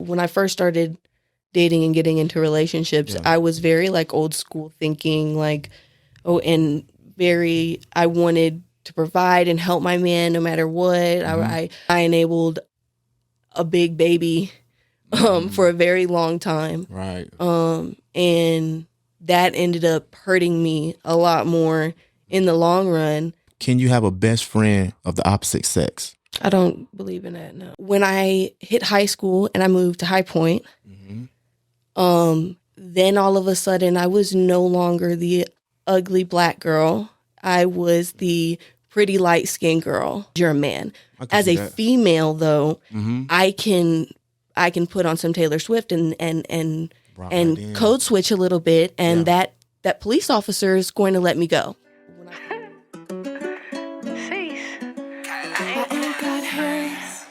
when I first started dating and getting into relationships, I was very like old school thinking, like, I wanted to provide and help my man no matter what. I enabled a big baby for a very long time. Right. And that ended up hurting me a lot more in the long run. Can you have a best friend of the opposite sex? I don't believe in that, no. When I hit high school and I moved to High Point, then all of a sudden I was no longer the ugly black girl. I was the pretty light-skinned girl. You're a man. As a female, though, I can put on some Taylor Swift and code switch a little bit, and that police officer is going to let me go. I ain't got hands,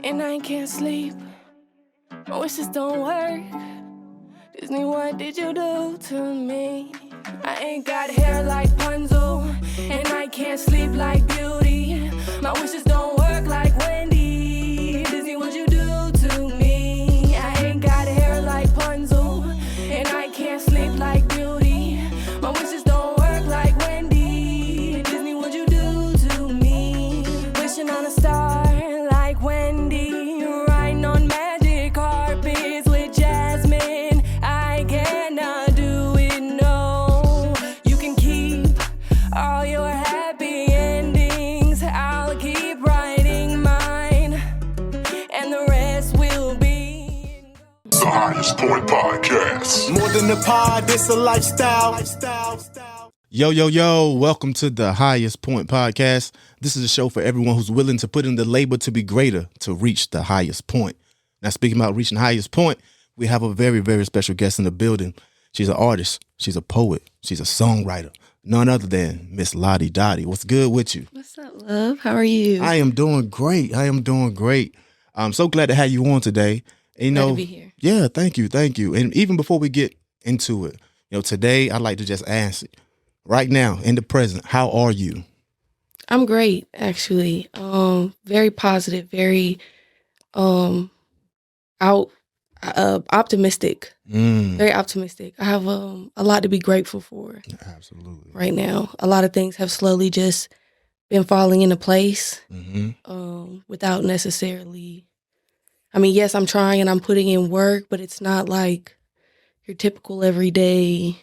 and I can't sleep. My wishes don't work. Disney, what did you do to me? I ain't got hair like Punzo, and I can't sleep like Beauty. My wishes don't work like Wendy. Disney, what you do to me? I ain't got hair like Punzo, and I can't sleep like Beauty. My wishes don't work like Wendy. Disney, what you do to me? Wishing on a star like Wendy, riding on magic carpets with Jasmine. I cannot do it, no. You can keep all your happy endings. I'll keep writing mine, and the rest will be The Highest Point Podcast. More than a pod, it's a lifestyle. Yo, welcome to the Highest Point Podcast. This is a show for everyone who's willing to put in the labor to be greater, to reach the highest point. Now, speaking about reaching the highest point, we have a very, very special guest in the building. She's an artist. She's a poet. She's a songwriter. None other than Miss Ladidotie. What's good with you? What's up, love? How are you? I am doing great. I'm so glad to have you on today. And, Glad to be here. Yeah, thank you. And even before we get into it, today I'd like to just ask you, right now, in the present, how are you? I'm great, actually. Very positive, very optimistic. Very optimistic. I have a lot to be grateful for. Absolutely. Right now, a lot of things have slowly just been falling into place without necessarily. I mean, yes, I'm trying and I'm putting in work, but it's not like your typical everyday.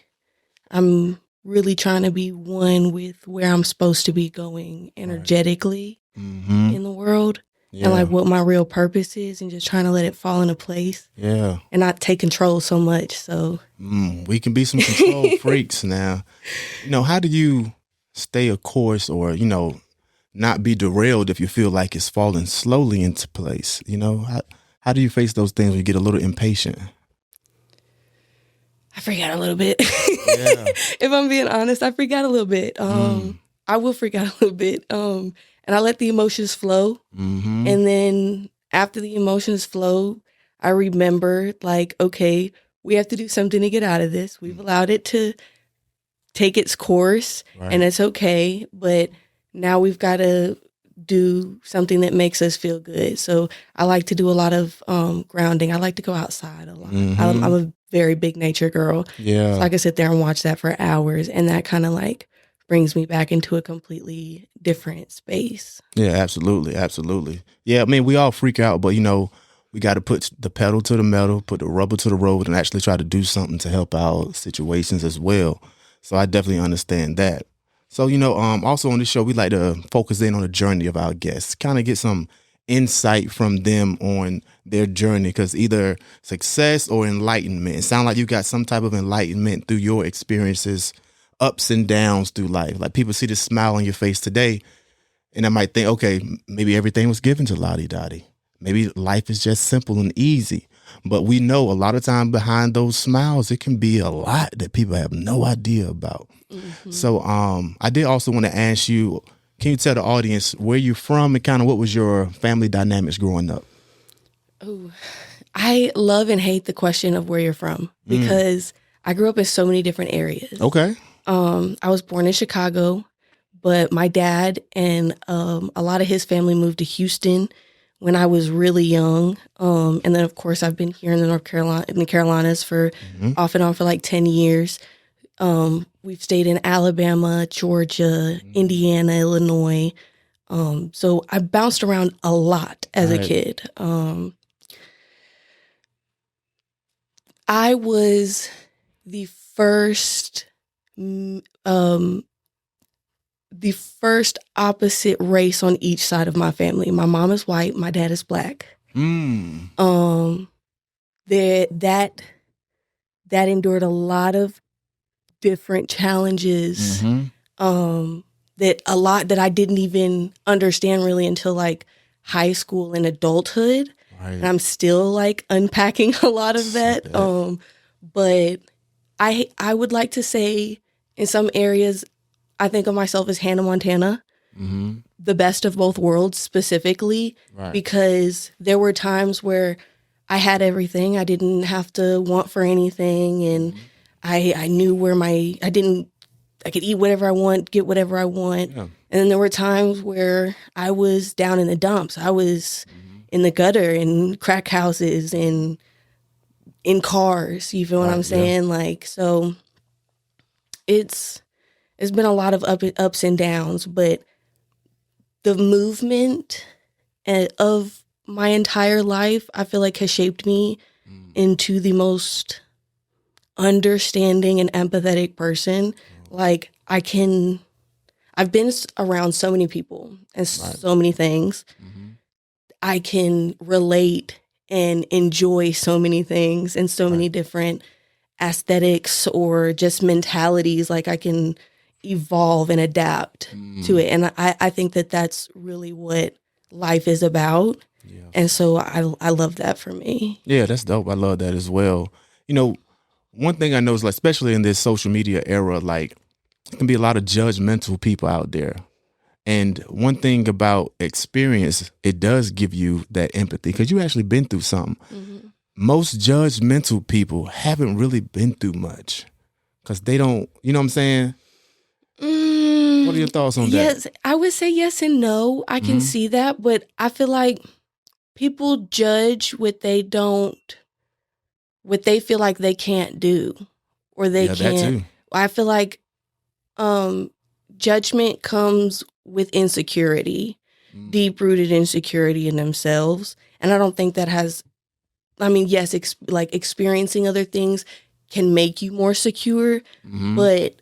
I'm really trying to be one with where I'm supposed to be going energetically in the world. Yeah. And like what my real purpose is, and just trying to let it fall into place. Yeah. And not take control so much. So we can be some control freaks now. How do you stay a course or, not be derailed if you feel like it's falling slowly into place? How do you face those things when you get a little impatient? I freak out a little bit. Yeah. If I'm being honest, I freak out a little bit. I will freak out a little bit. And I let the emotions flow. And then after the emotions flow, I remember like, okay, we have to do something to get out of this. We've allowed it to take its course and it's okay. But now we've got to do something that makes us feel good. So I like to do a lot of grounding. I like to go outside a lot. I'm a very big nature girl. Yeah. So I can sit there and watch that for hours. And that kind of like brings me back into a completely different space. Yeah, absolutely. Yeah, I mean, we all freak out, but we got to put the pedal to the metal, put the rubber to the road, and actually try to do something to help out situations as well. So I definitely understand that. So, also on this show, we like to focus in on the journey of our guests, kind of get some insight from them on their journey, because either success or enlightenment. It sounds like you got some type of enlightenment through your experiences, ups and downs through life. Like people see the smile on your face today and I might think, okay, maybe everything was given to Ladidotie. Maybe life is just simple and easy. But we know a lot of time behind those smiles, it can be a lot that people have no idea about. So I did also want to ask you, can you tell the audience where you're from and kind of what was your family dynamics growing up? Oh, I love and hate the question of where you're from because I grew up in so many different areas. Okay. I was born in Chicago, but my dad and a lot of his family moved to Houston when I was really young. And then of course I've been here in the Carolinas for off and on for like 10 years. We've stayed in Alabama, Georgia, Indiana, Illinois. So I bounced around a lot as a kid. I was the first opposite race on each side of my family. My mom is white, my dad is black. That endured a lot of different challenges. That I didn't even understand really until like high school and adulthood. And I'm still like unpacking a lot of that. But I would like to say in some areas, I think of myself as Hannah Montana, the best of both worlds specifically, because there were times where I had everything. I didn't have to want for anything. And I knew where I could eat whatever I want, get whatever I want. Yeah. And then there were times where I was down in the dumps. I was in the gutter, in crack houses, and in cars. You feel what I'm saying? Yeah. Like, so it's been a lot of ups and downs, but the movement of my entire life, I feel like has shaped me into the most understanding and empathetic person. Like I've been around so many people and so many things. I can relate and enjoy so many things and so many different aesthetics or just mentalities. Like I can evolve and adapt to it. And I think that that's really what life is about. Yeah. And so I love that for me. Yeah, that's dope. I love that as well. You know, one thing I know is like, especially in this social media era, like there can be a lot of judgmental people out there. And one thing about experience, it does give you that empathy because you actually been through something. Most judgmental people haven't really been through much because they don't, you know what I'm saying? What are your thoughts on that? Yes, I would say yes and no. I can see that, but I feel like people judge what they feel like they can't do or they can't. That too. I feel like judgment comes with insecurity, deep-rooted insecurity in themselves. And I don't think that yes, like experiencing other things can make you more secure, but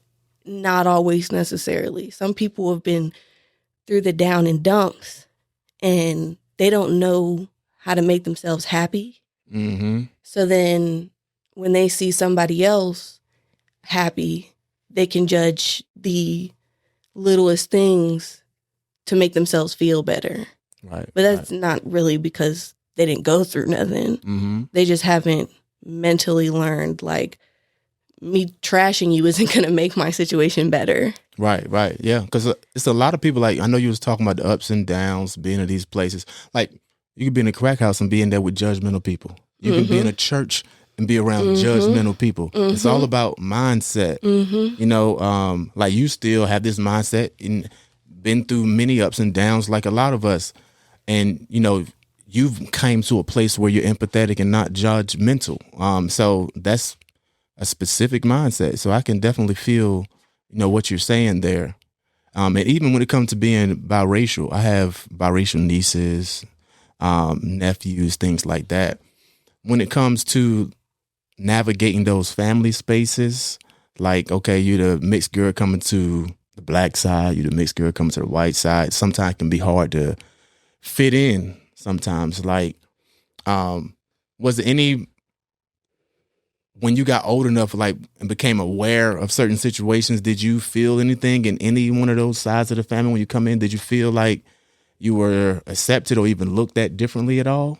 not always necessarily. Some people have been through the down and dumps and they don't know how to make themselves happy. So then when they see somebody else happy, they can judge the littlest things to make themselves feel better. But that's not really because they didn't go through nothing. They just haven't mentally learned, like, me trashing you isn't going to make my situation better. Right. Yeah, because it's a lot of people, like, I know you was talking about the ups and downs, being in these places. Like, you could be in a crack house and be in there with judgmental people. You can be in a church and be around judgmental people. It's all about mindset. You know, like you still have this mindset and been through many ups and downs like a lot of us. And, you know, you've came to a place where you're empathetic and not judgmental. So that's a specific mindset. So I can definitely feel, you know, what you're saying there. And even when it comes to being biracial, I have biracial nieces, nephews, things like that. When it comes to navigating those family spaces, like, okay, you're the mixed girl coming to the black side, you're the mixed girl coming to the white side. Sometimes it can be hard to fit in sometimes. Like, was there any, when you got old enough, like, and became aware of certain situations, did you feel anything in any one of those sides of the family when you come in? Did you feel like you were accepted or even looked at differently at all?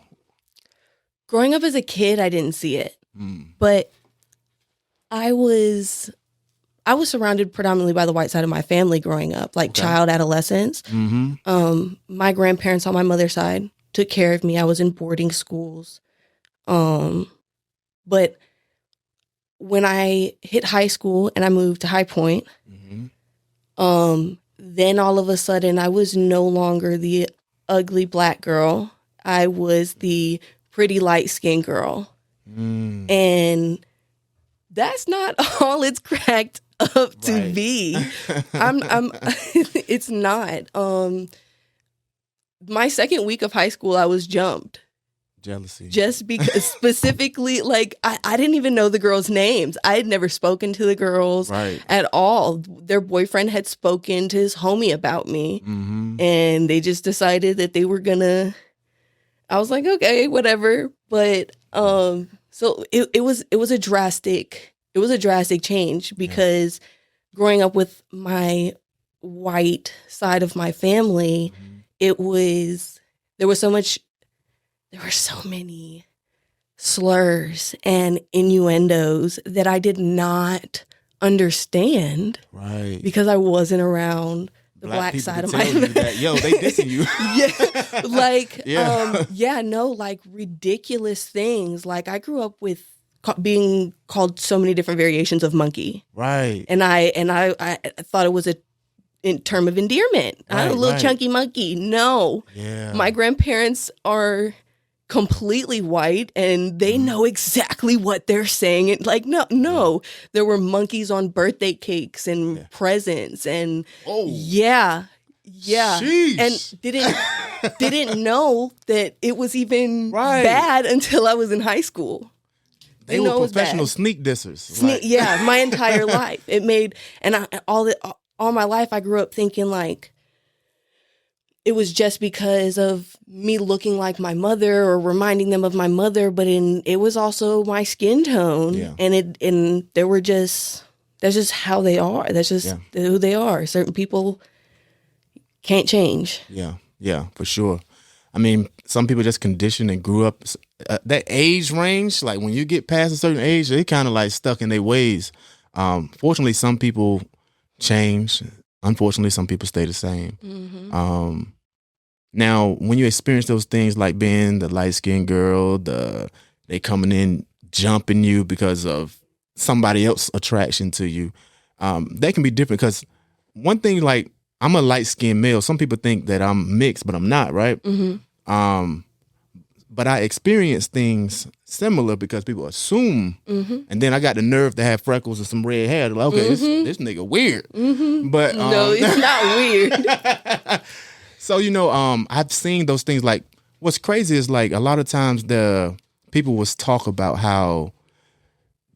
Growing up as a kid, I didn't see it, but I was surrounded predominantly by the white side of my family growing up, like child adolescence. My grandparents on my mother's side took care of me. I was in boarding schools. But when I hit high school and I moved to High Point, then all of a sudden I was no longer the ugly black girl. I was the pretty light-skinned girl. And that's not all it's cracked up to be. I'm it's not. My second week of high school, I was jumped. Jealousy. Just because specifically, like, I didn't even know the girls' names. I had never spoken to the girls at all. Their boyfriend had spoken to his homie about me. And they just decided that they were gonna, I was like, okay, whatever. But so it was a drastic change because growing up with my white side of my family, there were so many slurs and innuendos that I did not understand. Right. Because I wasn't around the black side of my family. Yo, they dissing you. Like ridiculous things. Like I grew up with being called so many different variations of monkey. Right. And I thought it was in term of endearment. I'm a little chunky monkey. No. Yeah. My grandparents are completely white and they know exactly what they're saying. And like, no, there were monkeys on birthday cakes and presents and Sheesh. and didn't know that it was even bad until I was in high school. They were professional sneak dissers. My entire life. It made, and all my life I grew up thinking like, it was just because of me looking like my mother or reminding them of my mother, but it was also my skin tone, and that's just how they are. That's just who they are. Certain people can't change. Yeah, for sure. I mean, some people just conditioned and grew up that age range. Like when you get past a certain age, they kind of like stuck in their ways. Fortunately, some people change. Unfortunately, some people stay the same. Now, when you experience those things like being the light-skinned girl, they coming in, jumping you because of somebody else's attraction to you, they can be different. Because one thing, like, I'm a light-skinned male. Some people think that I'm mixed, but I'm not, right? But I experience things similar because people assume. And then I got the nerve to have freckles and some red hair. They're like, okay, this nigga weird. But no, it's not weird. So, I've seen those things. Like, what's crazy is, like, a lot of times the people will talk about how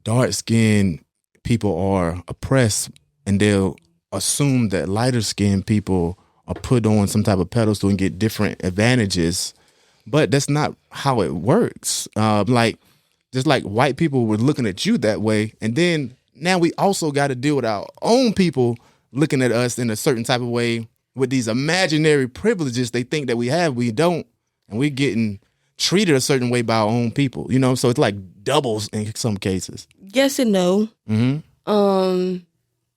dark-skinned people are oppressed, and they'll assume that lighter-skinned people are put on some type of pedestal and get different advantages. But that's not how it works. Just like white people were looking at you that way, and then now we also got to deal with our own people looking at us in a certain type of way with these imaginary privileges they think that we have, we don't, and we're getting treated a certain way by our own people. So it's like doubles in some cases. Yes and no.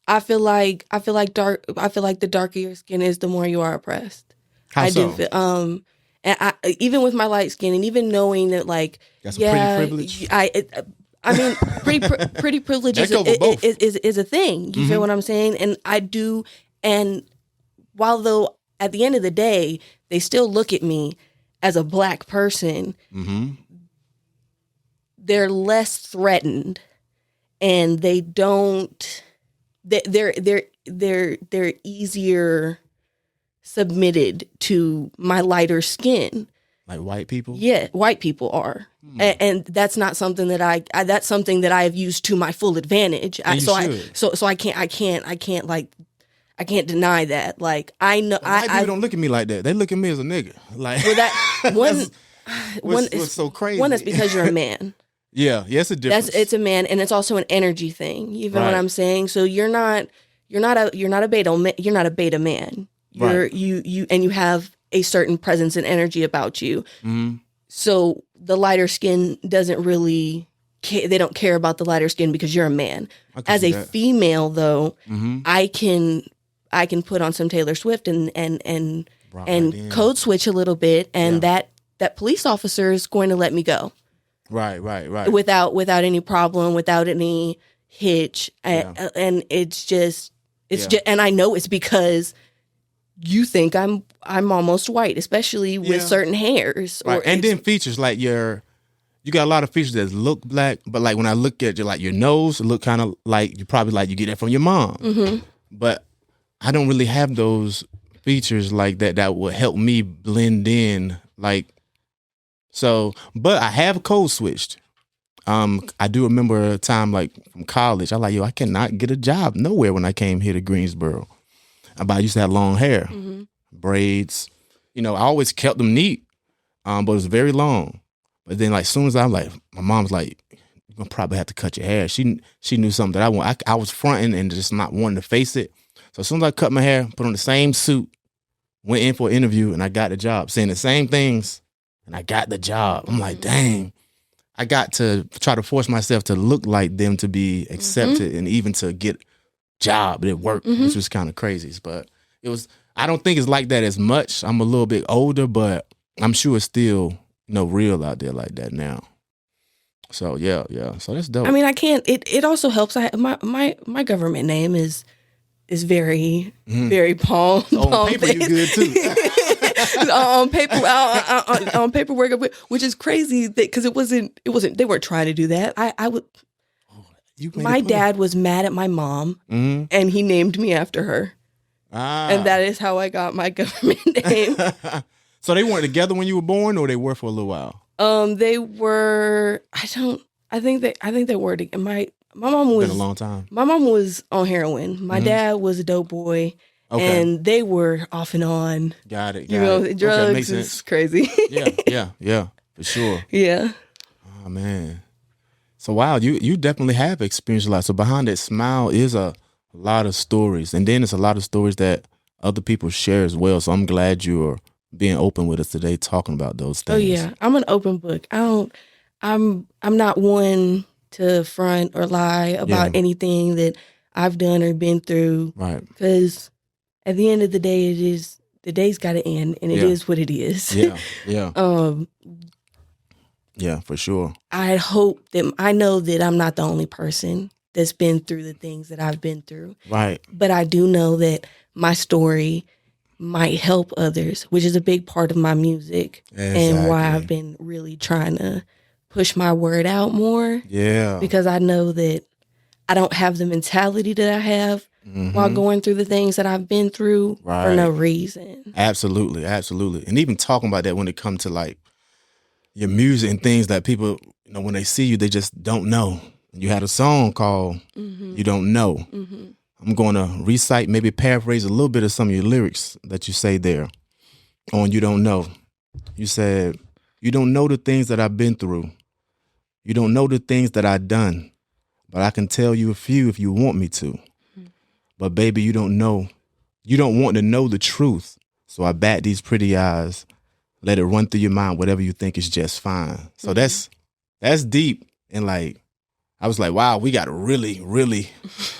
I feel like the darker your skin is, the more you are oppressed. How so? Do feel, and even with my light skin, and even knowing that, like, got some pretty privilege. I mean, pretty privilege is a thing. You feel what I'm saying? And I do. And while though at the end of the day, they still look at me as a black person, they're less threatened, and they don't. They're easier submitted to my lighter skin. Like white people? Yeah, white people are. And that's not something that that's something that I have used to my full advantage. I can't deny that. Like, I know white people don't look at me like that. They look at me as a nigga. Like, well, that what's so crazy. One, that's because you're a man. Yeah, it's a difference. It's a man, and it's also an energy thing. You feel what I'm saying? So you're not a beta man. You have a certain presence and energy about you. So the lighter skin doesn't really they don't care about the lighter skin because you're a man. As a female, though, I can put on some Taylor Swift and code switch a little bit, and that police officer is going to let me go. Right. Without any problem, without any hitch, and it's just, and I know it's because you think I'm almost white, especially with Yeah. certain hairs. Right. Or And then features like you got a lot of features that look black, but like when I look at you, like your nose, it look kind of like you probably like you get that from your mom. Mm-hmm. But I don't really have those features like that would help me blend in. Like, so, but I have code switched. I do remember a time like from college, I like, I cannot get a job nowhere when I came here to Greensboro. But I used to have long hair, Mm-hmm. braids. I always kept them neat, but it was very long. But then, like, soon as I'm like, my mom's like, "You're gonna probably have to cut your hair." She knew something that I want. I was fronting and just not wanting to face it. So as soon as I cut my hair, put on the same suit, went in for an interview, and I got the job, saying the same things, and I got the job. I'm like, dang, I got to try to force myself to look like them to be accepted and even to get job at work, which was kind of crazy. But it was. I don't think it's like that as much. I'm a little bit older, but I'm sure it's still real out there like that now. So yeah. So that's dope. I mean, I can't. It also helps. My government name is very very palm. On paper, you good too. on paperwork, which is crazy because it wasn't. They weren't trying to do that. I would. My dad was mad at my mom, and he named me after her. And that is how I got my government name. So they weren't together when you were born, or they were for a little while? They were. I think they were. My mom was Been a long time. My mom was on heroin. My dad was a dope boy, and they were off and on. Got it. Drugs okay, makes is sense. crazy. yeah, for sure. Yeah. Oh man. So wow, you definitely have experienced a lot. So behind that smile is a lot of stories, and then it's a lot of stories that other people share as well. So I'm glad you're being open with us today, talking about those things. Oh yeah, I'm an open book. I'm not one to front or lie about anything that I've done or been through. Right. Because at the end of the day, the day's got to end, and it is what it is. Yeah. Yeah, for sure. I know that I'm not the only person that's been through the things that I've been through. Right. But I do know that my story might help others, which is a big part of my music and why I've been really trying to push my word out more. Yeah. Because I know that I don't have the mentality that I have while going through the things that I've been through for no reason. Absolutely. And even talking about that when it comes to like your music and things that people, when they see you, they just don't know. You had a song called You Don't Know. I'm going to recite, maybe paraphrase a little bit of some of your lyrics that you say there on You Don't Know. You said, "You don't know the things that I've been through. You don't know the things that I've done, but I can tell you a few if you want me to. But baby, you don't know. You don't want to know the truth. So I bat these pretty eyes. Let it run through your mind, whatever you think is just fine." So that's deep. And like, I was like, wow, we got to really, really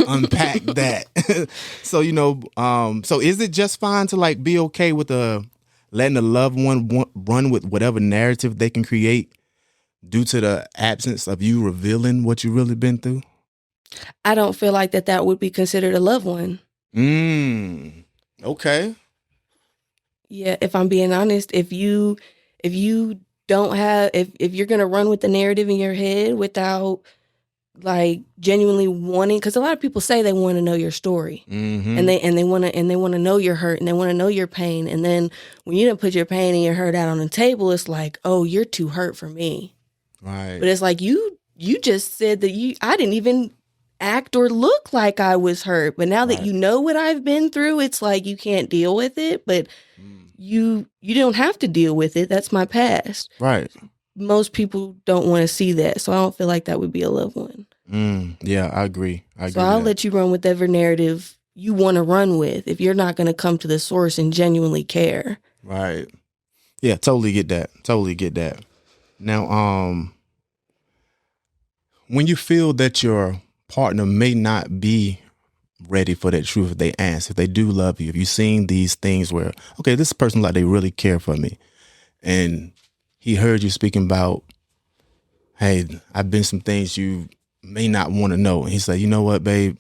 unpack that. So, so is it just fine to like be okay with letting a loved one run with whatever narrative they can create due to the absence of you revealing what you really been through? I don't feel like that would be considered a loved one. Okay. Yeah, if I'm being honest, if you don't have, if you're gonna run with the narrative in your head without like genuinely wanting, because a lot of people say they want to know your story, and they want to know your hurt, and they want to know your pain, and then when you don't put your pain and your hurt out on the table, it's like, oh, you're too hurt for me, right? But it's like you just said that I didn't even act or look like I was hurt, but now that you know what I've been through, it's like you can't deal with it, but you don't have to deal with it. That's my past. Right. Most people don't want to see that, so I don't feel like that would be a loved one. Yeah, I agree. So I'll let you run with whatever narrative you want to run with if you're not going to come to the source and genuinely care. Right. Yeah, totally get that. Now, when you feel that your partner may not be ready for that truth, if they ask, if they do love you, if you've seen these things where, okay, this person, like, they really care for me, and he heard you speaking about, hey, I've been some things you may not want to know, and he said, you know what, babe,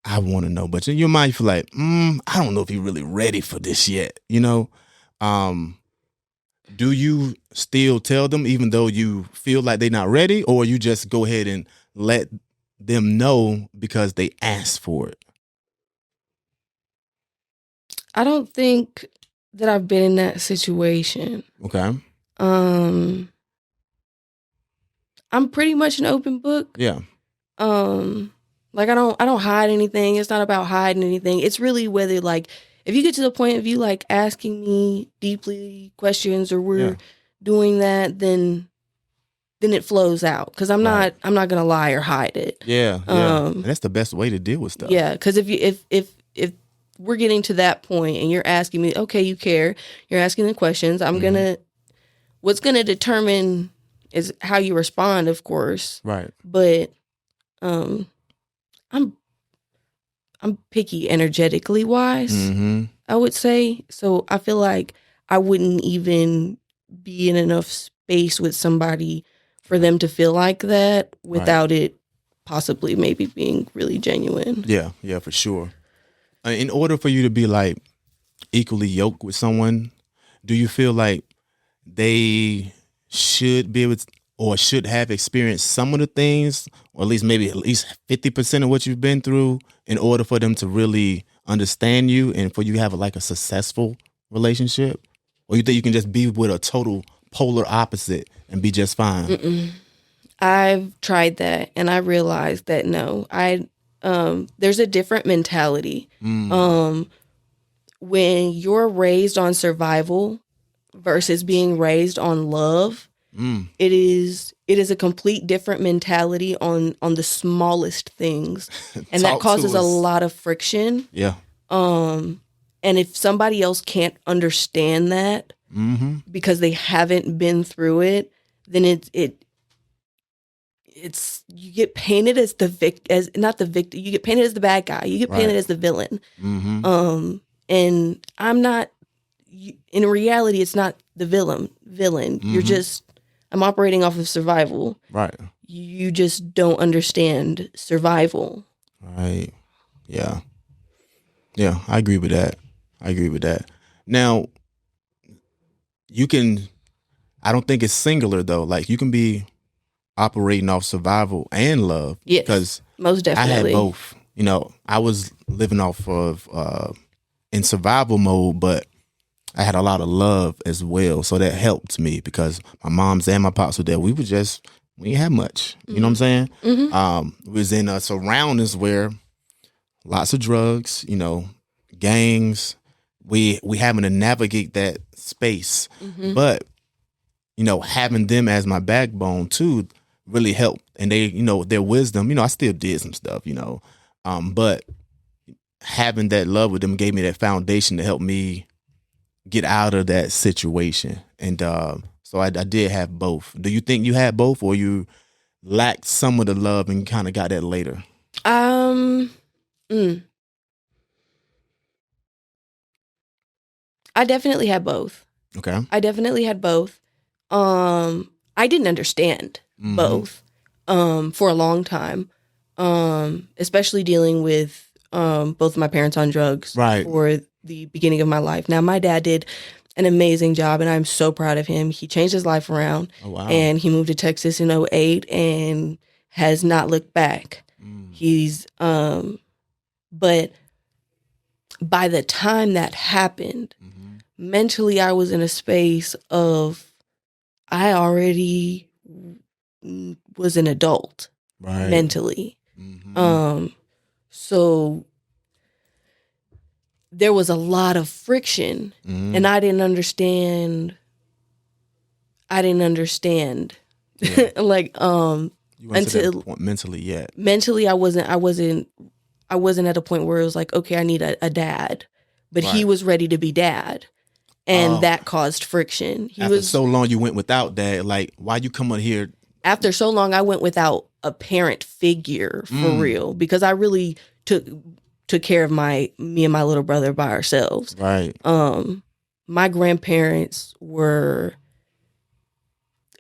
I want to know, but in your mind, you feel like, I don't know if he's really ready for this yet. You know, do you still tell them even though you feel like they're not ready, or you just go ahead and let them know because they asked for it? I don't think that I've been in that situation. Okay. I'm pretty much an open book. Yeah. Like I don't hide anything. It's not about hiding anything. It's really whether like if you get to the point of you like asking me deeply questions or we're doing that, then it flows out because I'm not gonna lie or hide it. Yeah. And that's the best way to deal with stuff. Yeah, because if we're getting to that point and you're asking me, okay, you care, you're asking the questions, what's gonna determine is how you respond, of course. Right. But I'm picky energetically wise, I would say. So I feel like I wouldn't even be in enough space with somebody for them to feel like that without it possibly maybe being really genuine. Yeah, for sure. In order for you to be like equally yoked with someone, do you feel like they should be able to, or should have experienced some of the things, or at least 50% of what you've been through in order for them to really understand you and for you to have a successful relationship? Or you think you can just be with a total polar opposite and be just fine? Mm-mm. I've tried that and I realized that no, there's a different mentality. When you're raised on survival versus being raised on love, it is a complete different mentality on the smallest things. And that causes a lot of friction. Yeah. And if somebody else can't understand that because they haven't been through it, then it's you get painted as not the victim. You get painted as the bad guy. You get painted as the villain. And I'm not. In reality, it's not the villain. You're just. I'm operating off of survival. Right. You just don't understand survival. Right. Yeah. Yeah, I agree with that. Now, I don't think it's singular though. Like you can be operating off survival and love. Yes, because most definitely. I had both. You know, I was living off of in survival mode, but I had a lot of love as well. So that helped me because my moms and my pops were there. We didn't have much. You know what I'm saying? We was in surroundings where lots of drugs, gangs. We having to navigate that space. But, having them as my backbone too really helped. And they, their wisdom, I still did some stuff, but having that love with them gave me that foundation to help me get out of that situation. And so I did have both. Do you think you had both, or you lacked some of the love and kind of got that later? I definitely had both. Okay. I definitely had both. I didn't understand both for a long time, especially dealing with both of my parents on drugs for the beginning of my life. Now, my dad did an amazing job, and I'm so proud of him. He changed his life around, and he moved to Texas in 2008 and has not looked back. He's, but by the time that happened, mentally, I was in a space of, I already was an adult mentally. So there was a lot of friction and I didn't understand. Yeah. Like, you weren't to that point mentally yet. Mentally, I wasn't at a point where it was like, okay, I need a dad, but he was ready to be dad. And that caused friction. After so long you went without dad, like, why you come on here? After so long, I went without a parent figure for real, because I really took care of me and my little brother by ourselves. Right. My grandparents were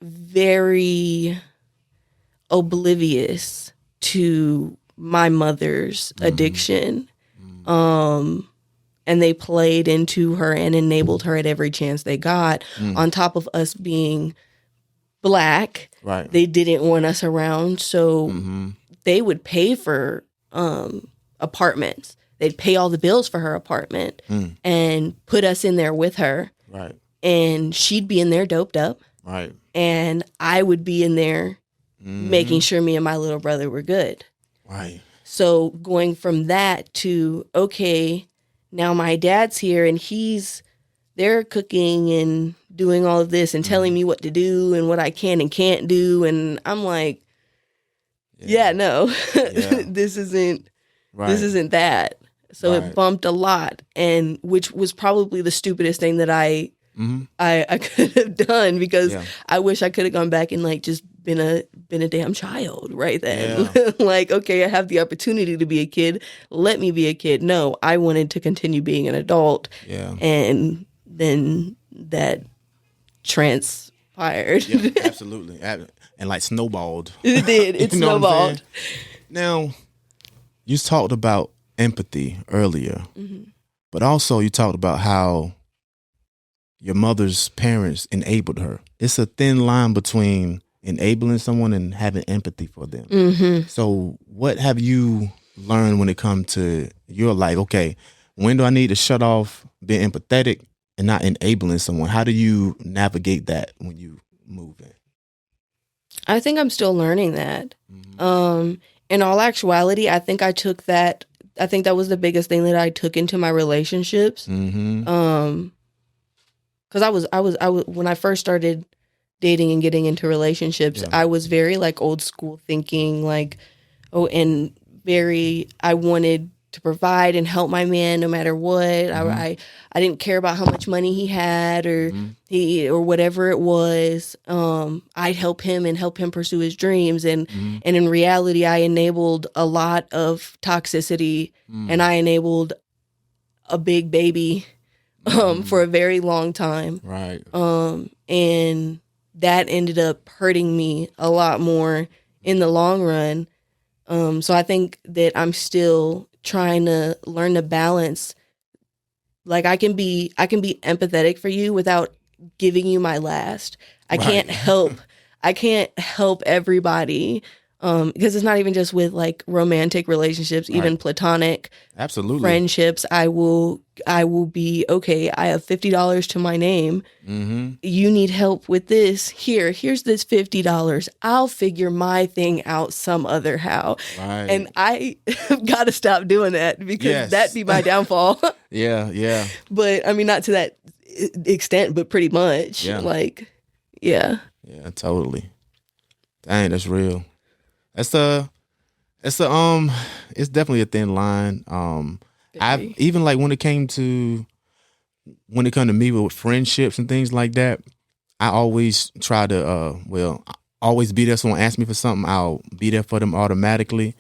very oblivious to my mother's addiction. And they played into her and enabled her at every chance they got. On top of us being Black, Right. they didn't want us around, so they would pay for apartments. They'd pay all the bills for her apartment and put us in there with her. Right. And she'd be in there doped up. Right. And I would be in there making sure me and my little brother were good. Right. So going from that to, okay, now my dad's here and they're cooking and doing all of this and telling me what to do and what I can and can't do. And I'm like, no, this isn't that. So it bumped a lot, and which was probably the stupidest thing that I could have done, because I wish I could have gone back and like just been a damn child right then. Like, okay, I have the opportunity to be a kid. Let me be a kid. No, I wanted to continue being an adult. Yeah. And then that transpired. Yeah, absolutely. And like snowballed. It did. It You know what I'm snowballed. Now, you talked about empathy earlier, but also you talked about how your mother's parents enabled her. It's a thin line between enabling someone and having empathy for them. So what have you learned when it comes to your life? Okay, when do I need to shut off being empathetic and not enabling someone? How do you navigate that when you move in? I think I'm still learning that. In all actuality, I think that was the biggest thing that I took into my relationships. Because I was when I first started dating and getting into relationships, I was very like old school thinking, like, I wanted to provide and help my man no matter what. I didn't care about how much money he had or or whatever it was. I'd help him pursue his dreams, and in reality, I enabled a lot of toxicity, and I enabled a big baby for a very long time. Right. And that ended up hurting me a lot more in the long run. So I think that I'm still trying to learn to balance. Like I can be empathetic for you without giving you my last. I can't help everybody. Because it's not even just with like romantic relationships, even platonic friendships. I will be, okay, I have $50 to my name. You need help with this. Here's this $50. I'll figure my thing out some other how. Right. And I have got to stop doing that, because that'd be my downfall. Yeah. But I mean, not to that extent, but pretty much. Yeah. Like, yeah. Yeah, totally. Dang, that's real. It's definitely a thin line. I've even like when it come to me with friendships and things like that, I always try to always be there. Someone asks me for something, I'll be there for them automatically.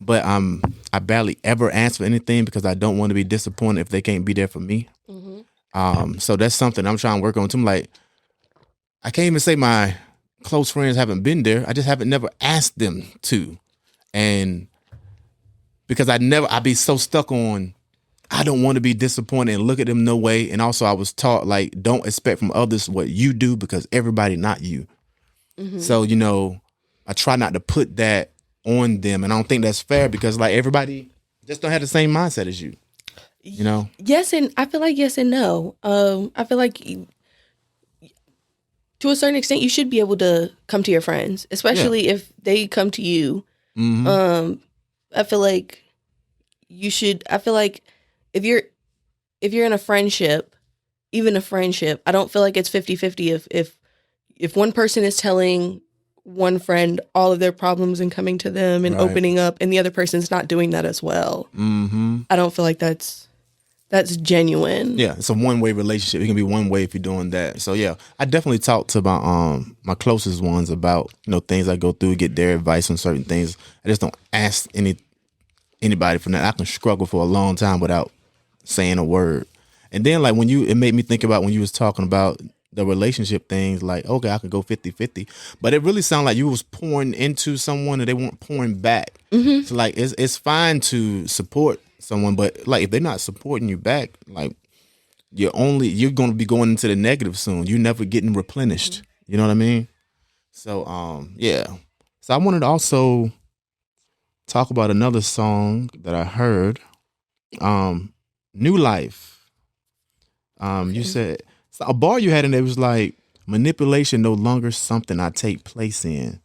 But I barely ever ask for anything because I don't want to be disappointed if they can't be there for me. So that's something I'm trying to work on too. I'm like, I can't even say my close friends haven't been there. I just never asked them to. And because I'd be so stuck on, I don't want to be disappointed and look at them no way. And also I was taught, like, don't expect from others what you do because everybody not you. So, I try not to put that on them. And I don't think that's fair because like everybody just don't have the same mindset as you, Yes. And I feel like yes and no. I feel like to a certain extent, you should be able to come to your friends, especially if they come to you. I feel like you should. I feel like if you're in a friendship, even a friendship, I don't feel like it's 50-50 if one person is telling one friend all of their problems and coming to them and opening up, and the other person's not doing that as well. I don't feel like that's genuine. Yeah, it's a one-way relationship. It can be one way if you're doing that. So yeah, I definitely talk to my closest ones about things I go through, get their advice on certain things. I just don't ask anybody for that. I can struggle for a long time without saying a word. And then like it made me think about when you was talking about the relationship things, like, okay, I could go 50-50. But it really sounded like you was pouring into someone and they weren't pouring back. So like it's fine to support someone, but like if they're not supporting you back, like you're going to be going into the negative soon. You're never getting replenished. You know what I mean? So yeah. So I wanted to also talk about another song that I heard. New Life. You said so a bar you had in there was like manipulation no longer something I take place in.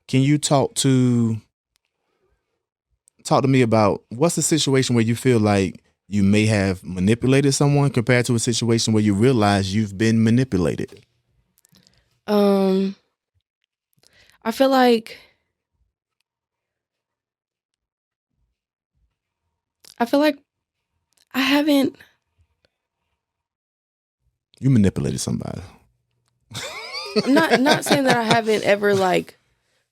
Can you talk to me about what's the situation where you feel like you may have manipulated someone compared to a situation where you realize you've been manipulated? I feel like I haven't. You manipulated somebody. I'm not saying that I haven't ever like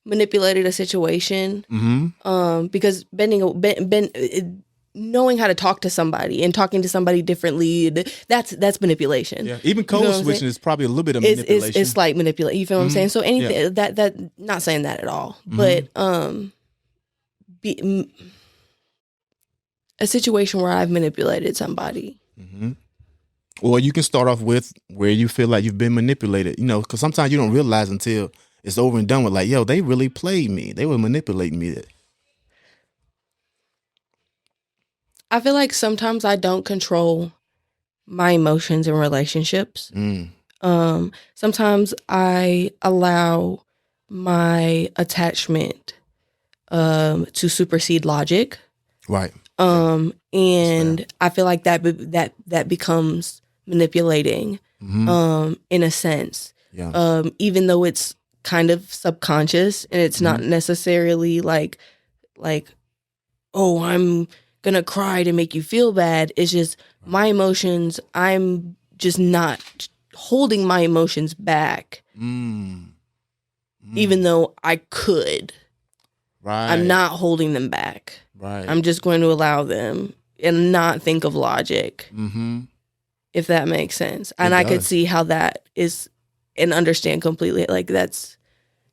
manipulated a situation. Because knowing how to talk to somebody and talking to somebody differently, that's manipulation. Yeah, even code switching is probably a little bit of manipulation. It's like manipulation. You feel what I'm saying? So anything that not saying that at all, but a situation where I've manipulated somebody. Or you can start off with where you feel like you've been manipulated, because sometimes you don't realize until it's over and done with, like, yo, they really played me. They were manipulating me. I feel like sometimes I don't control my emotions in relationships. Sometimes I allow my attachment to supersede logic. Right. And I feel like that becomes manipulating, in a sense. Yeah. Even though it's kind of subconscious and it's not necessarily like, oh, I'm gonna cry to make you feel bad. It's just my emotions. I'm just not holding my emotions back, even though I could. Right. I'm not holding them back. Right. I'm just going to allow them and not think of logic, if that makes sense. And I could see how that is, and understand completely. Like that's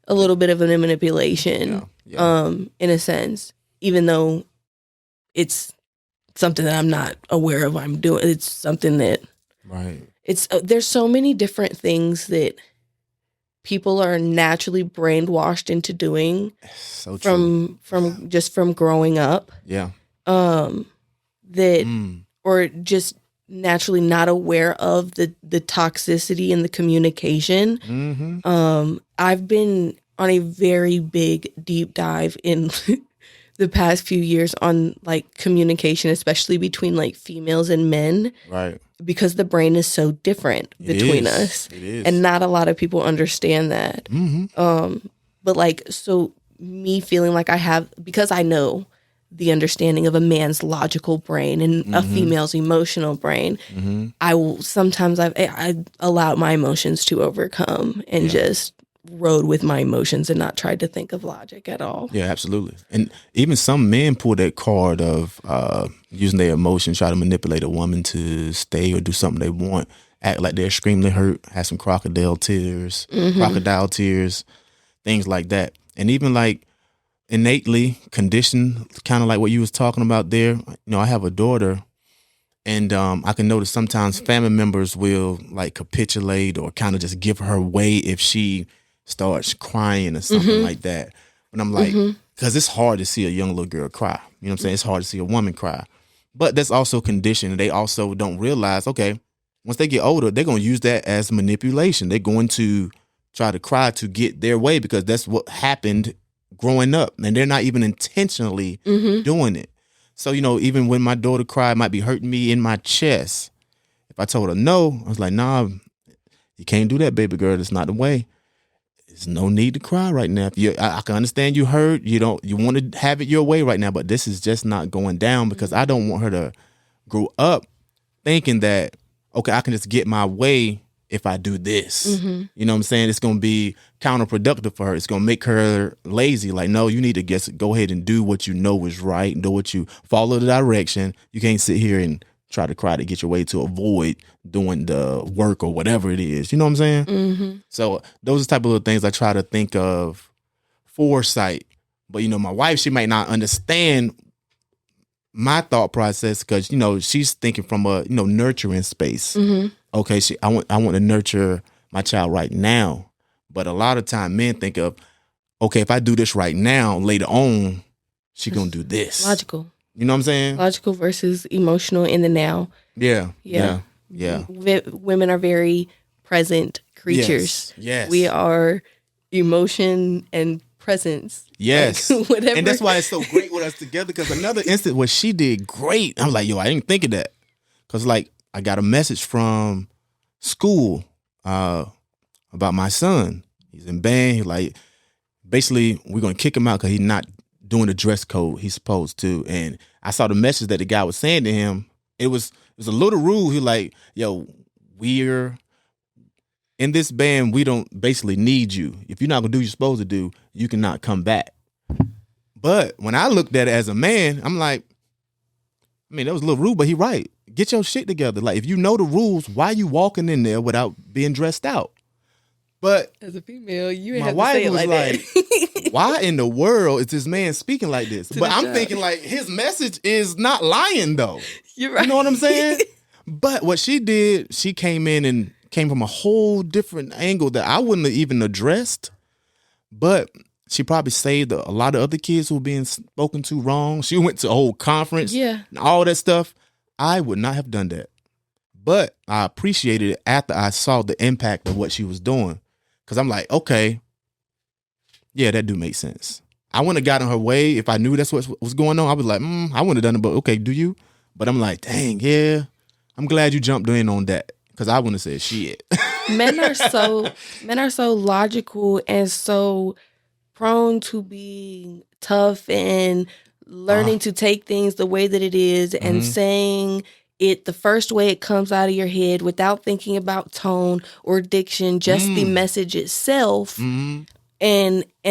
a little bit of a manipulation, in a sense, even though it's something that I'm not aware of. I'm doing. It's something that there's so many different things that people are naturally brainwashed into doing from growing up. Yeah. Or just naturally not aware of the toxicity and the communication. I've been on a very big deep dive in the past few years on like communication, especially between like females and men. Right. Because the brain is so different between us. It is. And not a lot of people understand that. But like, so me feeling like I have, because I know the understanding of a man's logical brain and a female's emotional brain, I will sometimes I allow my emotions to overcome and just rode with my emotions and not tried to think of logic at all. Yeah, absolutely. And even some men pull that card of using their emotions, try to manipulate a woman to stay or do something they want, act like they're extremely hurt, have some crocodile tears, things like that. And even like innately conditioned, kind of like what you was talking about there. I have a daughter, and I can notice sometimes family members will like capitulate or kind of just give her way if she starts crying or something like that. And I'm like, because it's hard to see a young little girl cry. You know what I'm saying? It's hard to see a woman cry. But that's also conditioned. They also don't realize, okay, once they get older, they're going to use that as manipulation. They're going to try to cry to get their way because that's what happened growing up. And they're not even intentionally doing it. So, even when my daughter cried, it might be hurting me in my chest. If I told her no, I was like, nah, you can't do that, baby girl. That's not the way. There's no need to cry right now. I can understand you hurt. You want to have it your way right now, but this is just not going down because I don't want her to grow up thinking that, okay, I can just get my way if I do this. You know what I'm saying? It's going to be counterproductive for her. It's going to make her lazy. Like, no, you need to go ahead and do what you know is right. Do what you follow the direction. You can't sit here and try to cry to get your way to avoid doing the work or whatever it is. You know what I'm saying? So those are the type of little things I try to think of foresight But my wife, she might not understand my thought process because she's thinking from a nurturing space. Mm-hmm. Okay, I want to nurture my child right now. But a lot of time men think of, okay, if I do this right now, later on, she gonna do this. Logical. You know what I'm saying? Logical versus emotional in the now. Yeah. Women are very present creatures. Yes. We are emotion and presence. Yes. Like, whatever. And that's why it's so great with us together, because another instance where she did great, I'm like, yo, I didn't think of that. Because, like, I got a message from school about my son. He's in band. He's like, basically, we're going to kick him out because he's not doing the dress code he's supposed to. And I saw the message that the guy was saying to him. It was a little rude. He like, yo, we're in this band, we don't basically need you. If you're not going to do what you're supposed to do, you cannot come back. But when I looked at it as a man, I'm like, I mean, that was a little rude, but he right. Get your shit together. Like, if you know the rules, why you walking in there without being dressed out? But as a female, you ain't my have to wife say it was like that. why in the world is this man speaking like this? To But the I'm job. thinking, like, his message is not lying, though. You're right. You know what I'm saying? But what she did, she came in and came from a whole different angle that I wouldn't have even addressed. But she probably saved a lot of other kids who were being spoken to wrong. She went to a whole conference, Yeah. and all that stuff. I would not have done that. But I appreciated it after I saw the impact of what she was doing. Because I'm like, okay, yeah, that do make sense. I wouldn't have gotten her way if I knew that's what was going on. I was like, I wouldn't have done it, but okay, do you? But I'm like, dang, yeah, I'm glad you jumped in on that. Because I wouldn't have said shit. Men are so logical and so prone to being tough and learning to take things the way that it is and saying it the first way it comes out of your head without thinking about tone or diction, just the message itself. And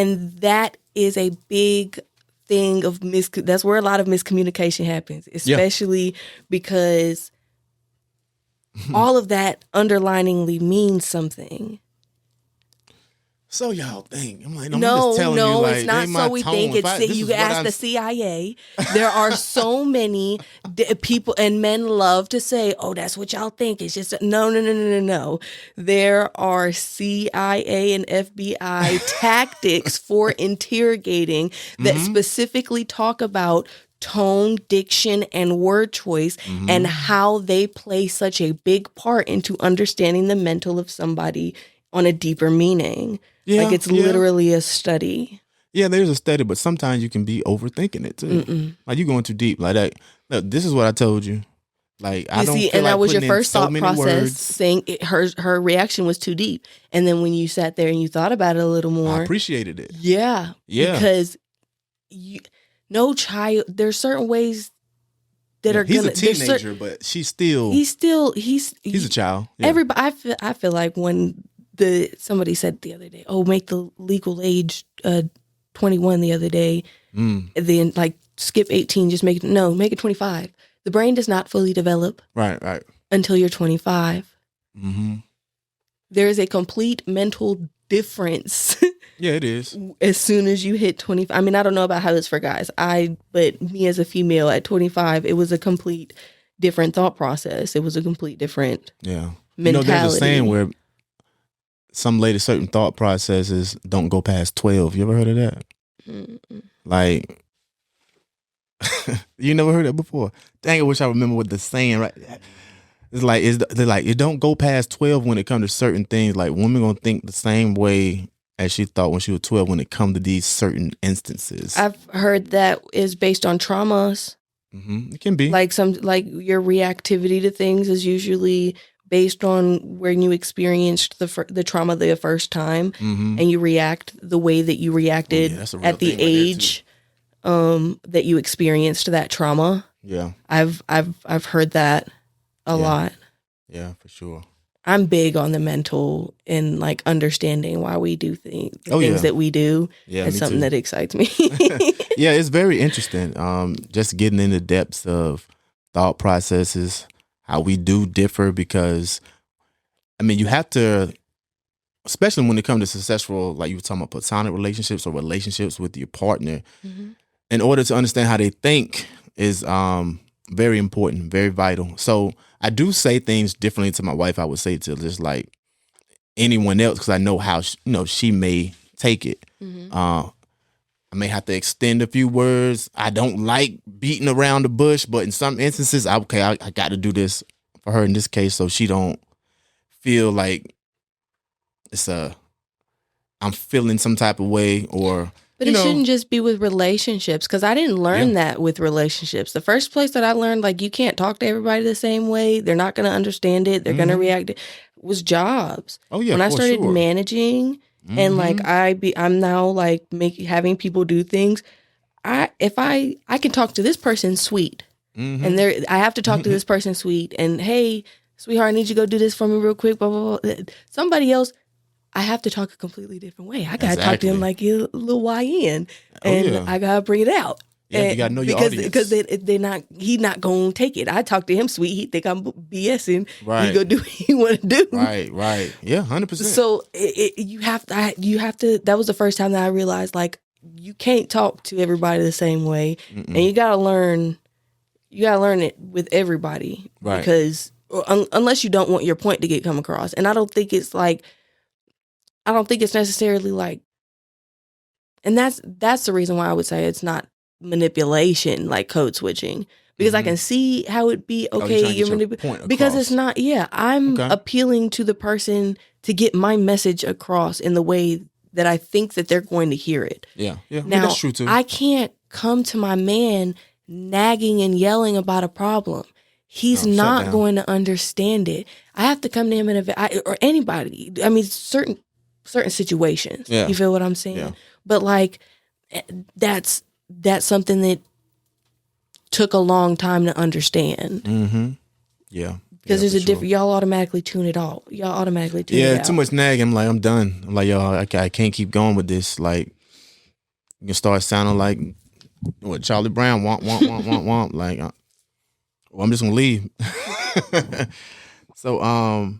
that is a big thing of that's where a lot of miscommunication happens, especially because all of that underliningly means something. So y'all think. I'm like, I'm No, just telling you, like, it's not ain't so my we tone. think. If I- It's this you is what ask I'm- the CIA. There are so many people, and men love to say, "Oh, that's what y'all think." It's just no. There are CIA and FBI tactics for interrogating that specifically talk about tone, diction, and word choice, and how they play such a big part into understanding the mental of somebody on a deeper meaning. Like, it's literally a study. Yeah, there's a study, but sometimes you can be overthinking it too. Like, you're going too deep. Like that. Look, this is what I told you. Like, I You don't see, feel and like that was your putting in first so thought many process, words. saying her reaction was too deep. And then when you sat there and you thought about it a little more, I appreciated it. yeah, because no child. There's certain ways that are He's gonna. a teenager, but she's still. He's a child. Yeah. Everybody, I feel like when somebody said the other day, "Oh, make the legal age 21" the other day, and then like skip 18, just make it 25. The brain does not fully develop Right. until you're 25. Mm-hmm. There is a complete mental difference Yeah, it is. as soon as you hit 25. I mean, I don't know about how it's for guys. But me as a female at 25, it was a complete different thought process. It was a complete different mentality. There's a saying where some ladies' certain thought processes don't go past 12. You ever heard of that? Mm-mm. Like, you never heard that before? Dang, I wish I remember what the saying, right? It's like, they're like, it don't go past 12 when it comes to certain things. Like, women gonna think the same way as she thought when she was 12 when it comes to these certain instances. I've heard that is based on traumas. It can be. Like your reactivity to things is usually based on when you experienced the trauma the first time, and you react the way that you reacted that's a real at the thing right there, age that you experienced that trauma. Yeah. I've heard that a lot. Yeah, for sure. I'm big on the mental and like understanding why we do things that we do. Yeah, it's me something too. that excites me. Yeah, it's very interesting. Just getting in the depths of thought processes, how we do differ, because I mean, you have to especially when it comes to successful, like you were talking about platonic relationships or relationships with your partner, in order to understand how they think is very important, very vital. So I do say things differently to my wife. I would say to just like anyone else because I know how she may take it. I may have to extend a few words. I don't like beating around the bush, but in some instances, I got to do this for her in this case, so she don't feel like I'm feeling some type of way or. But it shouldn't just be with relationships, because I didn't learn that with relationships. The first place that I learned, like, you can't talk to everybody the same way. They're not going to understand it. They're going to react. Was jobs. Oh yeah, when I started sure. managing, and like I'm now like having people do things. I can talk to this person sweet, and I have to talk to this person sweet. And hey, sweetheart, I need you to go do this for me real quick. Blah blah blah. Somebody else, I have to talk a completely different way. I gotta talk to him like a little YN, and I gotta bring it out. Yeah, and you gotta know your audience because he's not gonna take it. I talk to him sweet. He think I'm BSing. Right. He go do what he want to do. Right. Yeah, 100%. So you have to. That was the first time that I realized, like, you can't talk to everybody the same way, and you gotta learn. You gotta learn it with everybody, right? Because unless you don't want your point to get come across, and I don't think it's necessarily like, and that's the reason why I would say it's not manipulation, like code switching, because I can see how it'd be because it's not. Yeah, I'm appealing to the person to get my message across in the way that I think that they're going to hear it. Yeah. Now, that's true too. I can't come to my man nagging and yelling about a problem. He's not going to understand it. I have to come to him or anybody. I mean, certain situations. Yeah. You feel what I'm saying? Yeah. But like, that's something that took a long time to understand. Yeah. Because there's a different. Y'all automatically tune it out. It out. Too much nagging. I'm like, I'm done. I'm like, y'all, I can't keep going with this. Like, you can start sounding like what Charlie Brown want. Like, well, I'm just gonna leave. So,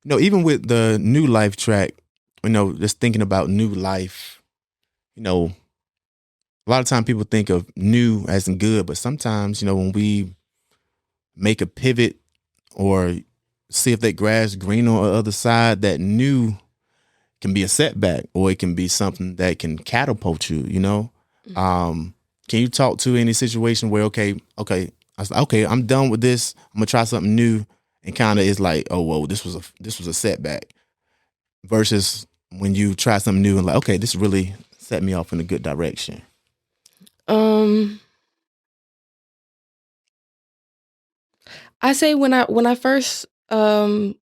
even with the New Life track, just thinking about new life, a lot of time people think of new as in good, but sometimes, when we make a pivot or see if that grass green on the other side, that new can be a setback, or it can be something that can catapult you, Can you talk to any situation where, okay, I was like, okay, I'm done with this. I'm gonna try something new, and kind of is like, oh, whoa, this was a setback, versus when you try something new and like, okay, this really set me off in a good direction. I say when I first, I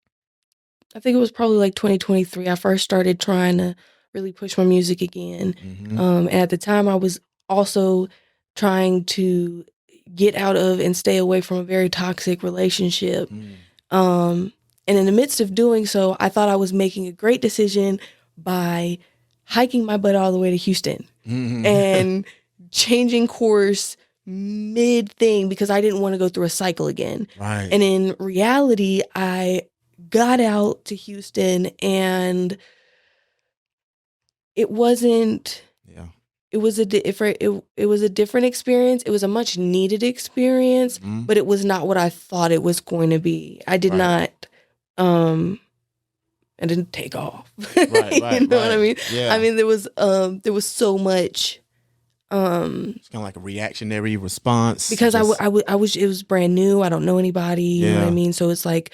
think it was probably like 2023, I first started trying to really push my music again. And at the time I was also trying to get out of and stay away from a very toxic relationship. And in the midst of doing so, I thought I was making a great decision by hiking my butt all the way to Houston and changing course mid thing because I didn't want to go through a cycle again. Right. And in reality, I got out to Houston and it wasn't. Yeah. It was a different experience. It was a much needed experience, but it was not what I thought it was going to be. I did not. I didn't take off. Right, you know what I mean? Yeah. I mean, there was so much. It's kind of like a reactionary response because it was brand new. I don't know anybody. You know what I mean? So it's like,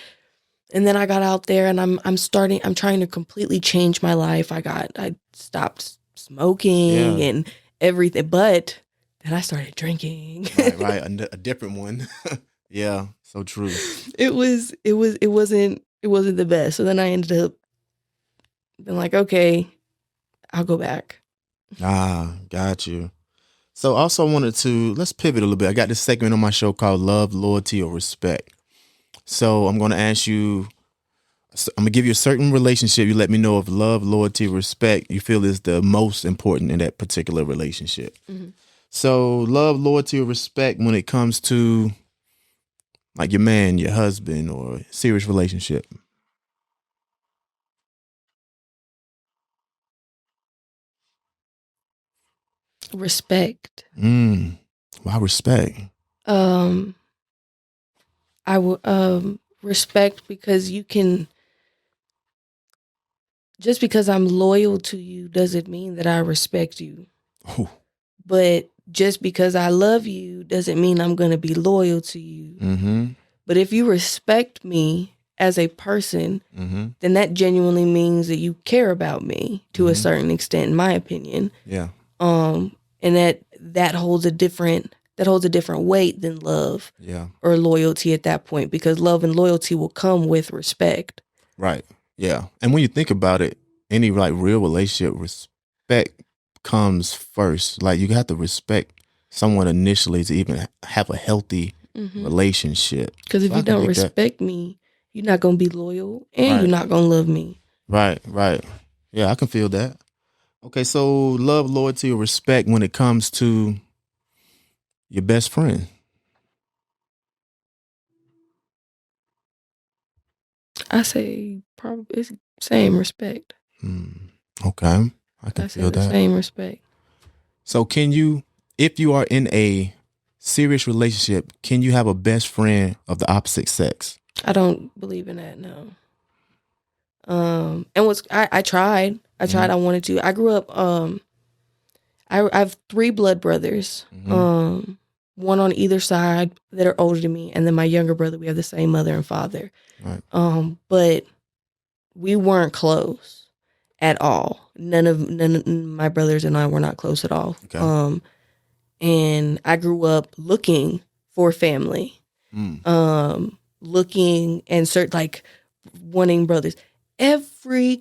and then I got out there and I'm trying to completely change my life. I stopped smoking and everything, but then I started drinking. Right. A different one. Yeah, so true. It wasn't the best. So then I ended up being like, okay, I'll go back. Got you. So I also wanted to, let's pivot a little bit. I got this segment on my show called Love, Loyalty, or Respect. So I'm going to ask you, I'm going to give you a certain relationship. You let me know if love, loyalty, respect you feel is the most important in that particular relationship. So love, loyalty, or respect when it comes to like your man, your husband, or a serious relationship. Respect. Why respect? I would respect because you can. Just because I'm loyal to you doesn't mean that I respect you. Ooh. But just because I love you doesn't mean I'm going to be loyal to you. Mm-hmm. But if you respect me as a person, then that genuinely means that you care about me to a certain extent, in my opinion. Yeah. And that holds a different weight than love Yeah. or loyalty at that point, because love and loyalty will come with respect. Right. Yeah. And when you think about it, any like real relationship, respect comes first. Like you have to respect someone initially to even have a healthy relationship. Because if So you I can don't dig that. respect me, you're not going to be loyal and Right. you're not going to love me. Right. Yeah, I can feel that. Okay, so love, loyalty, or respect when it comes to your best friend. I say probably it's same respect. Okay, I can I say feel the that. same respect. So can you, if you are in a serious relationship, can you have a best friend of the opposite sex? I don't believe in that, no. And I tried. I wanted to. I grew up, I have 3 blood brothers. One on either side that are older than me, and then my younger brother, we have the same mother and father. Right. But we weren't close at all. None of my brothers and I were not close at all. Okay. And I grew up looking for family, looking and like wanting brothers. Every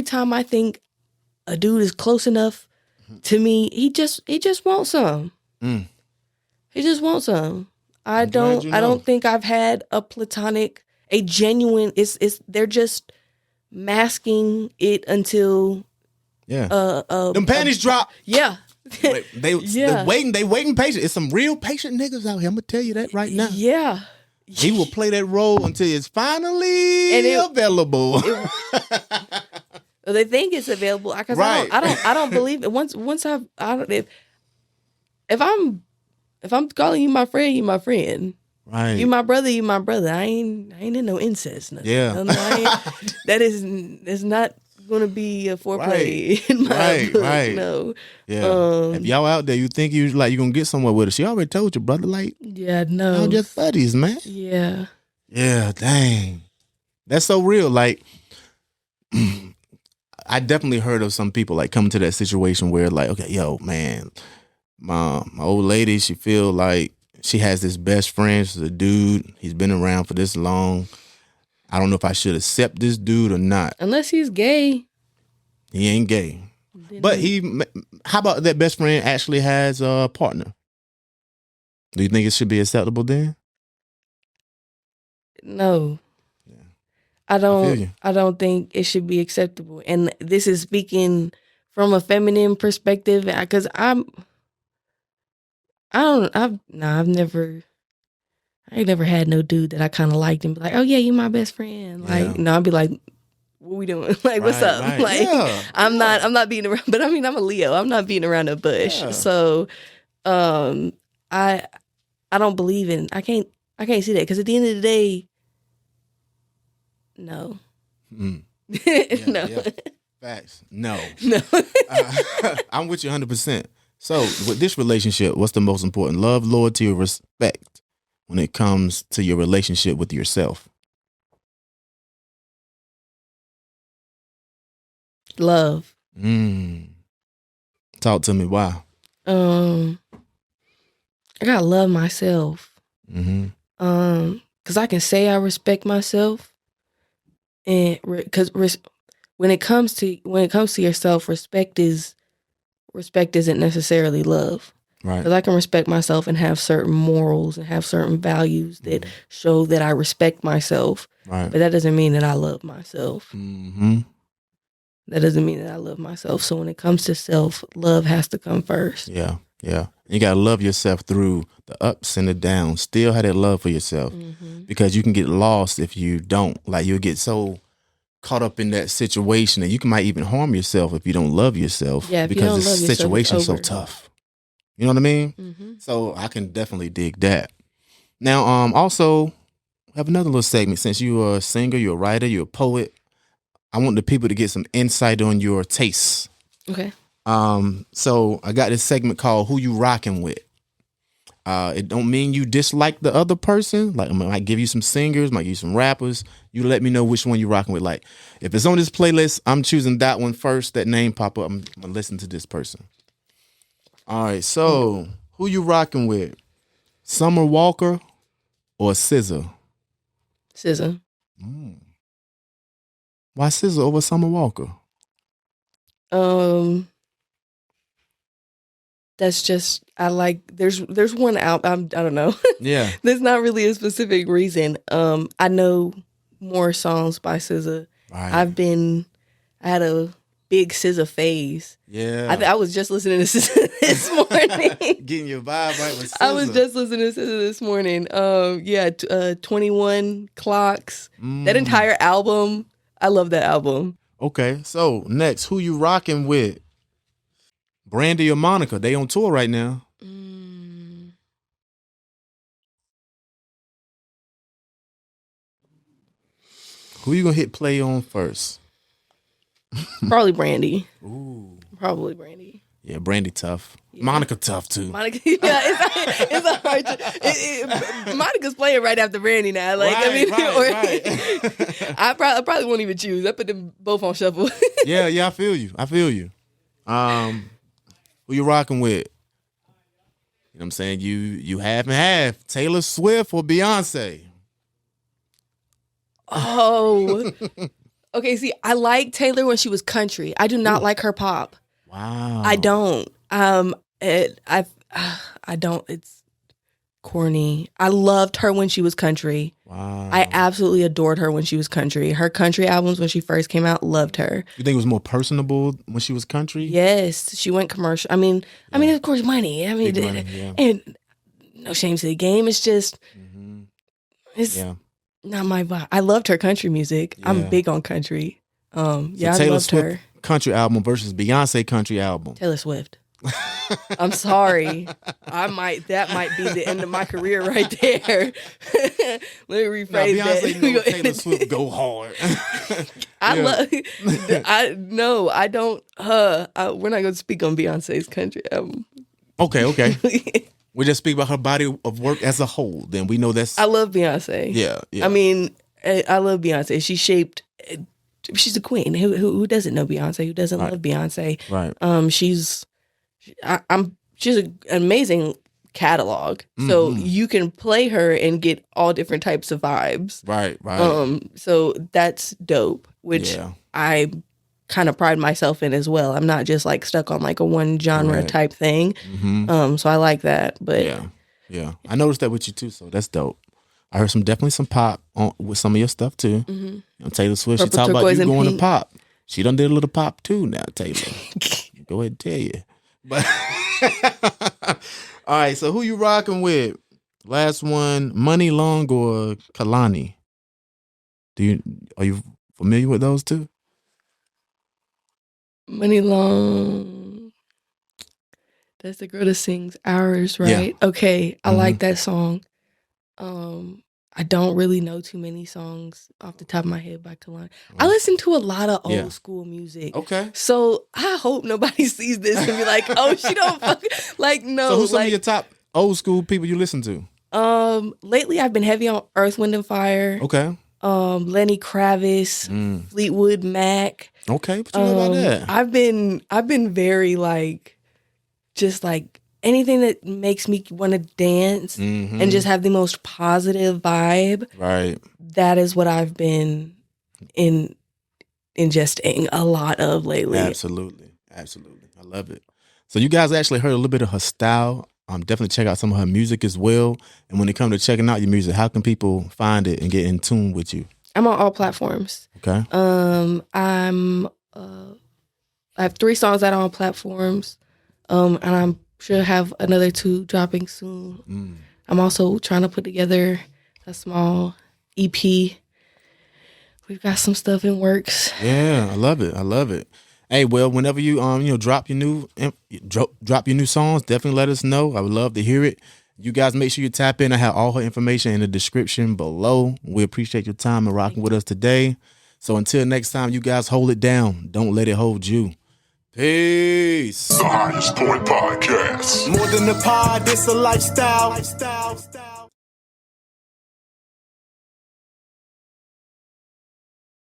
time I think a dude is close enough to me, he just wants some. He just wants some. I don't think I've had a genuine. They're just masking it until them panties drop. Yeah. They waiting patient. It's some real patient niggas out here. I'm gonna tell you that right now. Yeah. He will play that role until it's finally available. They think it's available because Right. I don't believe it. If I'm calling you my friend, you my friend. Right. You my brother, you my brother. I ain't in no incest. Nothing. Yeah. That is not gonna be a foreplay in my book. Right. No. Yeah. If y'all out there, you think you gonna get somewhere with her. She already told you, brother. Like, yeah, no. y'all just buddies, man. Yeah. Yeah, dang. That's so real. Like, I definitely heard of some people like coming to that situation where like, okay, yo, man, my old lady, she feel like she has this best friend. She's a dude. He's been around for this long. I don't know if I should accept this dude or not. Unless he's gay. He ain't gay. But how about that best friend actually has a partner? Do you think it should be acceptable then? No. Yeah. I feel you. don't think it should be acceptable. And this is speaking from a feminine perspective, because I ain't never had no dude that I kind of liked and be like, oh yeah, you my best friend. Like, no, I'd be like, what we doing? Like, what's up? Right. Like, Yeah. I'm not beating around, but I mean, I'm a Leo. I'm not beating around the bush. Yeah. So, I don't believe in, I can't see that, because at the end of the day, no. No. Yeah. Facts. No. No. I'm with you 100%. So with this relationship, what's the most important? Love, loyalty, or respect when it comes to your relationship with yourself? Love. Talk to me. Why? I gotta love myself. Because I can say I respect myself, and because when it comes to yourself, respect isn't necessarily love. Right. Because I can respect myself and have certain morals and have certain values that show that I respect myself. Right. But that doesn't mean that I love myself. That doesn't mean that I love myself. So when it comes to self, love has to come first. Yeah. You gotta love yourself through the ups and the downs. Still have that love for yourself, because you can get lost if you don't. Like you'll get so caught up in that situation, and you might even harm yourself if you don't love yourself. Yeah, if you because don't the love yourself, it's situation's so over. tough. You know what I mean? Mm-hmm. So I can definitely dig that. Now, also have another little segment. Since you're a singer, you're a writer, you're a poet, I want the people to get some insight on your tastes. Okay. So I got this segment called "Who You Rocking With." It don't mean you dislike the other person. Like I might give you some singers, might give you some rappers. You let me know which one you rocking with. Like if it's on this playlist, I'm choosing that one first. That name pop up. I'm gonna listen to this person. All right. So who you rocking with? Summer Walker or SZA? SZA. Why SZA over Summer Walker? That's just I like. There's one album. I don't know. Yeah. There's not really a specific reason. I know more songs by SZA. Right. I had a big SZA phase. Yeah. I was just listening to SZA this morning. Getting your vibe right with SZA. I was just listening to SZA this morning. 21 Clocks. That entire album. I love that album. Okay. So next, who you rocking with? Brandy or Monica? They on tour right now. Who you gonna hit play on first? Probably Brandy. Ooh. Probably Brandy. Yeah, Brandy tough. Yeah. Monica tough too. Monica, yeah, it's a hard. Monica's playing right after Brandy now. Like Right. I probably won't even choose. I put them both on shuffle. Yeah, I feel you. Who you rocking with? You know what I'm saying? You half and half. Taylor Swift or Beyonce? Oh, okay. See, I like Taylor when she was country. I do not like her pop. Wow. I don't. I don't. It's corny. I loved her when she was country. Wow. I absolutely adored her when she was country. Her country albums when she first came out, loved her. You think it was more personable when she was country? Yes, she went commercial. I mean, of course, money. I mean, Big money, yeah. and no shame to the game. It's just, it's Yeah. not my vibe. I loved her country music. Yeah. I'm big on country. So I Taylor loved Swift her. country album versus Beyonce country album. Taylor Swift. I'm sorry. That might be the end of my career right there. Let me rephrase Beyonce that. knows Taylor Swift go hard. I don't. We're not going to speak on Beyonce's country album. Okay. We just speak about her body of work as a whole. Then we know that's. I love Beyonce. Yeah. I mean, I love Beyonce. She's a queen. Who doesn't know Beyonce? Who doesn't love Beyonce? Right. She's an amazing catalog. So you can play her and get all different types of vibes. Right. So that's dope, which I kind of pride myself in as well. I'm not just like stuck on like a one genre type thing. So I like that. But yeah. I noticed that with you too. So that's dope. I heard definitely some pop with some of your stuff too. You know, Taylor Swift, Purple, she talked about turquoise, you and going pink. to pop. She done did a little pop too now, Taylor. Go ahead and tell you. But all right, so who you rocking with? Last one, Money Long or Kalani? Are you familiar with those two? Money Long. That's the girl that sings Hours, right? Yeah. Okay. I like that song. I don't really know too many songs off the top of my head by Kalani. I listen to a lot of old school music. Okay. So I hope nobody sees this and be like, oh, she don't like, no. So who's some of your top old school people you listen to? Lately I've been heavy on Earth, Wind and Fire. Okay. Lenny Kravitz, Fleetwood Mac. Okay. What you know about that? I've been very like, just like anything that makes me want to dance and just have the most positive vibe. Right. That is what I've been ingesting a lot of lately. Absolutely. I love it. So you guys actually heard a little bit of her style. Definitely check out some of her music as well. And when it comes to checking out your music, how can people find it and get in tune with you? I'm on all platforms. Okay. I have 3 songs out on platforms. And I'm sure have another 2 dropping soon. I'm also trying to put together a small EP we've got some stuff in works. Yeah, I love it. I love it. Hey, well, whenever you drop your new songs, definitely let us know. I would love to hear it. You guys make sure you tap in. I have all her information in the description below. We appreciate your time and rocking with us today. So until next time, you guys hold it down. Don't let it hold you. Peace. The Highest Point Podcast. More than a pod, it's a lifestyle.